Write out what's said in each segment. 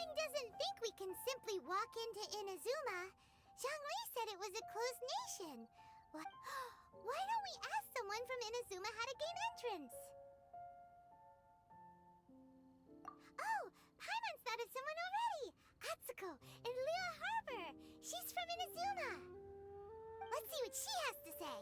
King doesn't think we can simply walk into Inazuma. Zhangli said it was a closed nation. What? Why don't we ask someone from Inazuma how to gain entrance? Oh, Paimon spotted someone already! Atsuko, in Liyue Harbor! She's from Inazuma! Let's see what she has to say!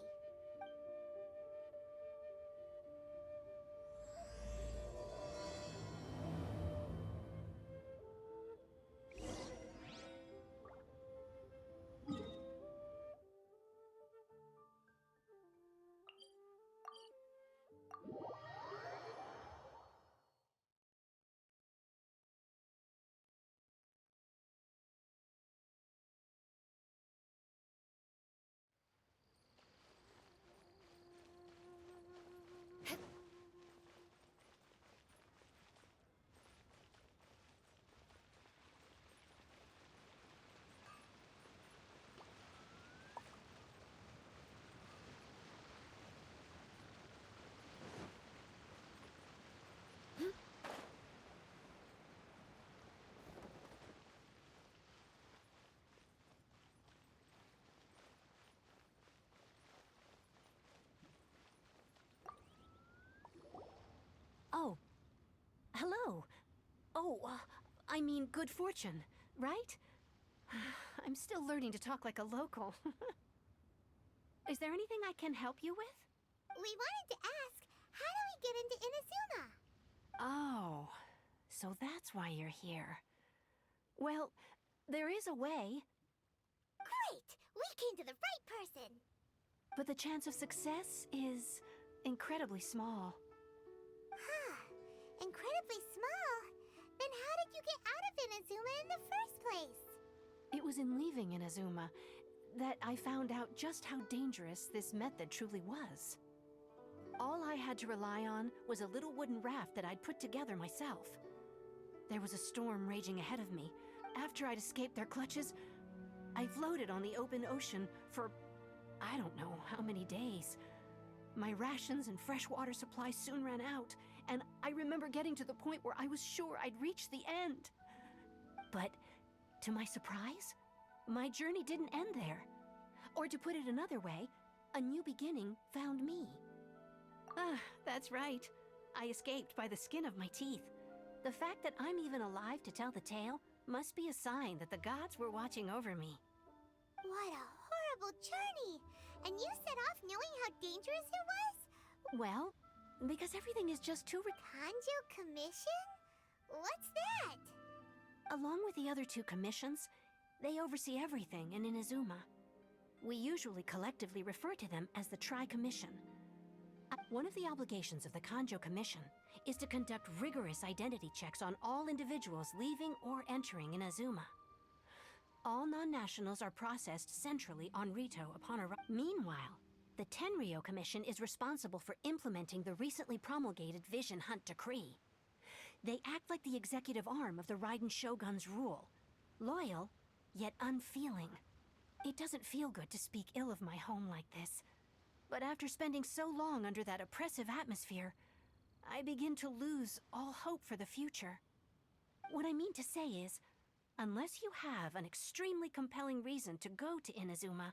Oh. Hello. Oh, I mean good fortune, right? I'm still learning to talk like a local. Is there anything I can help you with? We wanted to ask, how do we get into Inazuma? Oh, so that's why you're here. Well, there is a way. Great! We came to the right person! But the chance of success is incredibly small. Huh. Incredibly small? Then how did you get out of Inazuma in the first place? It was in leaving Inazuma that I found out just how dangerous this method truly was. All I had to rely on was a little wooden raft that I'd put together myself. There was a storm raging ahead of me. After I'd escaped their clutches, I floated on the open ocean for I don't know how many days. My rations and fresh water supplies soon ran out, and I remember getting to the point where I was sure I'd reached the end. But, to my surprise, my journey didn't end there. Or to put it another way, a new beginning found me. Ah, that's right. I escaped by the skin of my teeth. The fact that I'm even alive to tell the tale must be a sign that the gods were watching over me. What a horrible journey! And you set off knowing how dangerous it was? Well, because everything is just too Kanjo Commission? What's that? Along with the other two commissions, they oversee everything in Inazuma. We usually collectively refer to them as the Tri-Commission. One of the obligations of the Kanjo Commission is to conduct rigorous identity checks on all individuals leaving or entering Inazuma. All non-nationals are processed centrally on Rito upon arrival. Meanwhile, the Tenryo Commission is responsible for implementing the recently promulgated Vision Hunt Decree. They act like the executive arm of the Raiden Shogun's rule. Loyal, yet unfeeling. It doesn't feel good to speak ill of my home like this. But after spending so long under that oppressive atmosphere, I begin to lose all hope for the future. What I mean to say is, unless you have an extremely compelling reason to go to Inazuma,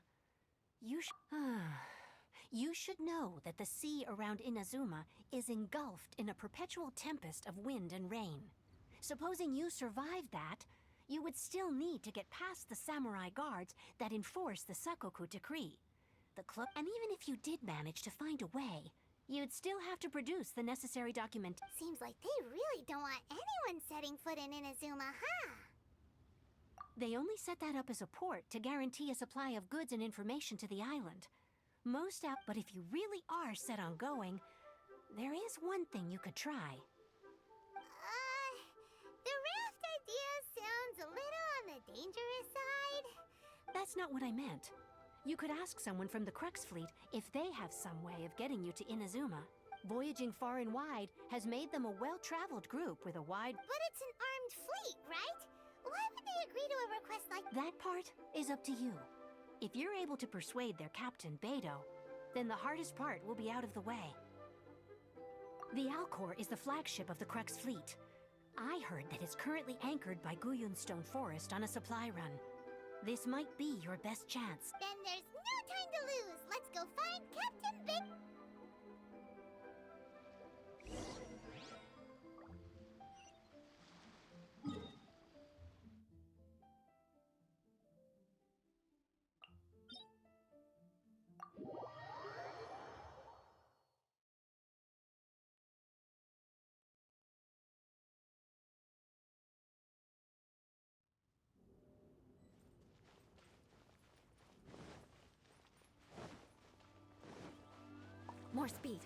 you should know that the sea around Inazuma is engulfed in a perpetual tempest of wind and rain. Supposing you survived that, you would still need to get past the samurai guards that enforce the Sakoku Decree. And even if you did manage to find a way, you'd still have to produce the necessary document. Seems like they really don't want anyone setting foot in Inazuma, huh? They only set that up as a port to guarantee a supply of goods and information to the island. But if you really are set on going, there is one thing you could try. The raft idea sounds a little on the dangerous side. That's not what I meant. You could ask someone from the Crux Fleet if they have some way of getting you to Inazuma. Voyaging far and wide has made them a well-traveled group with a wide... But it's an armed fleet, right? Why would they agree to a request like... That part is up to you. If you're able to persuade their captain, Beidou, then the hardest part will be out of the way. The Alcor is the flagship of the Crux Fleet. I heard that it's currently anchored by Guyunstone Forest on a supply run. This might be your best chance. Then there's no time to lose. Let's go find Captain Big... More speed.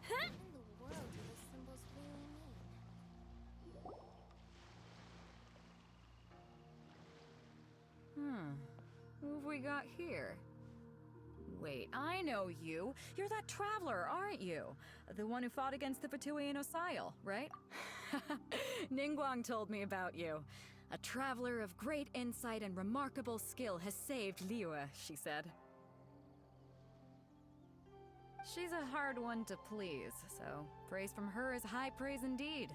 What in the world do the symbols really mean? Who have we got here? Wait, I know you. You're that traveler, aren't you? The one who fought against the Fatui and Osile, right? Ningguang told me about you. A traveler of great insight and remarkable skill has saved Liyue, she said. She's a hard one to please, so praise from her is high praise indeed.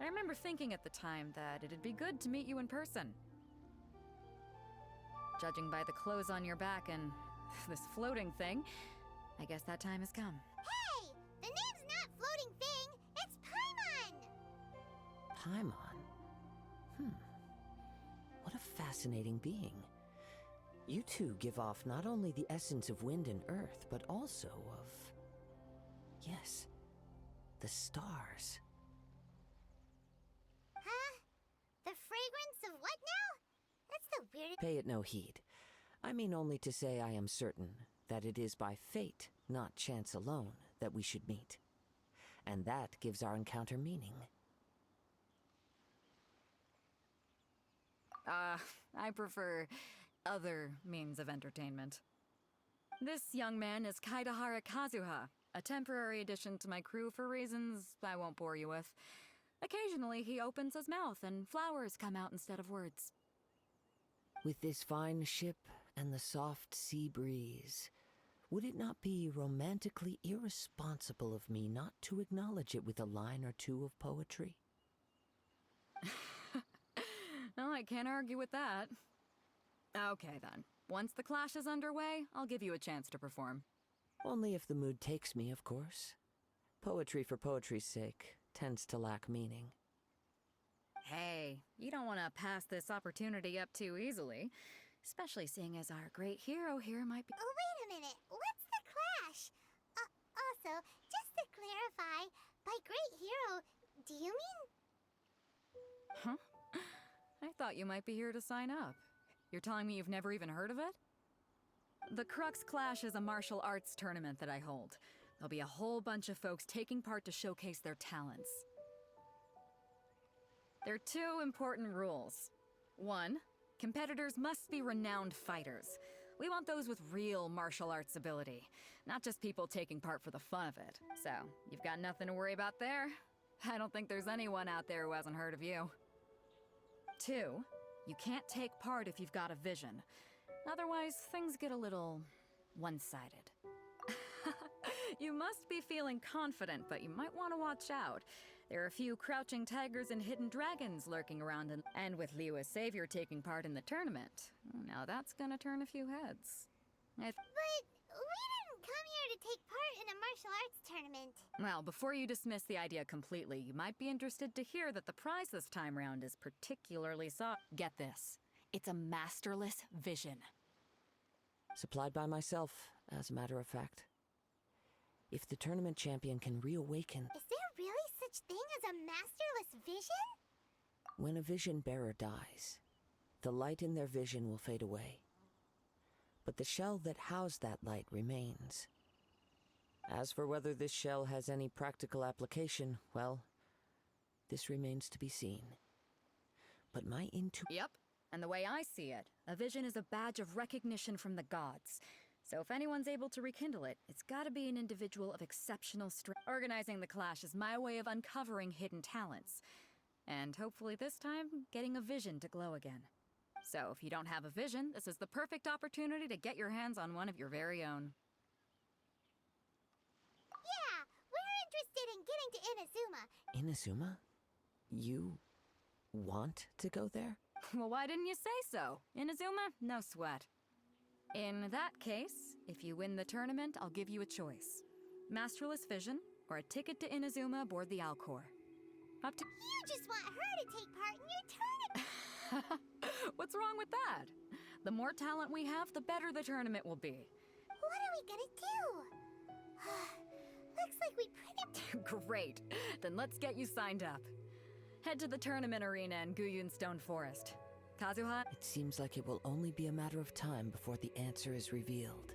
I remember thinking at the time that it'd be good to meet you in person. Judging by the clothes on your back and this floating thing, I guess that time has come. Hey! The name's not Floating Thing, it's Paimon! Paimon? What a fascinating being. You two give off not only the essence of wind and earth, but also of... yes, the stars. Huh? The fragrance of what now? That's the weirdest... Pay it no heed. I mean only to say I am certain that it is by fate, not chance alone, that we should meet. And that gives our encounter meaning. I prefer other means of entertainment. This young man is Kaidahara Kazuha, a temporary addition to my crew for reasons I won't bore you with. Occasionally he opens his mouth and flowers come out instead of words. With this fine ship and the soft sea breeze, would it not be romantically irresponsible of me not to acknowledge it with a line or two of poetry? I can't argue with that. Okay then. Once the clash is underway, I'll give you a chance to perform. Only if the mood takes me, of course. Poetry for poetry's sake tends to lack meaning. Hey, you don't want to pass this opportunity up too easily. Especially seeing as our great hero here might be— Oh, wait a minute. What's the clash? Also, just to clarify, by great hero, do you mean... Huh? I thought you might be here to sign up. You're telling me you've never even heard of it? The Crux Clash is a martial arts tournament that I hold. There'll be a whole bunch of folks taking part to showcase their talents. There are two important rules. One, competitors must be renowned fighters. We want those with real martial arts ability, not just people taking part for the fun of it. So, you've got nothing to worry about there. I don't think there's anyone out there who hasn't heard of you. Two, you can't take part if you've got a vision. Otherwise, things get a little one-sided. You must be feeling confident, but you might want to watch out. There are a few crouching tigers and hidden dragons lurking around, and with Liu as savior taking part in the tournament. Now that's gonna turn a few heads. But we didn't come here to take part in a martial arts tournament. Well, before you dismiss the idea completely, you might be interested to hear that the prize this time round is particularly soft. Get this. It's a masterless vision. Supplied by myself, as a matter of fact. If the tournament champion can reawaken... Is there really such thing as a masterless vision? When a vision bearer dies, the light in their vision will fade away. But the shell that housed that light remains. As for whether this shell has any practical application, well, this remains to be seen. But my Yep, and the way I see it, a vision is a badge of recognition from the gods. So if anyone's able to rekindle it, it's gotta be an individual of exceptional strength. Organizing the clash is my way of uncovering hidden talents. And hopefully this time, getting a vision to glow again. So if you don't have a vision, this is the perfect opportunity to get your hands on one of your very own. Yeah, we're interested in getting to Inazuma. Inazuma? You want to go there? Well, why didn't you say so? Inazuma? No sweat. In that case, if you win the tournament, I'll give you a choice. Masterless Vision, or a ticket to Inazuma aboard the Alcor. Up to— You just want her to take part in your tournament. What's wrong with that? The more talent we have, the better the tournament will be. What are we gonna do? Looks like we pretty... Great. Then let's get you signed up. Head to the tournament arena in Guyun Stone Forest. Kazuha? It seems like it will only be a matter of time before the answer is revealed.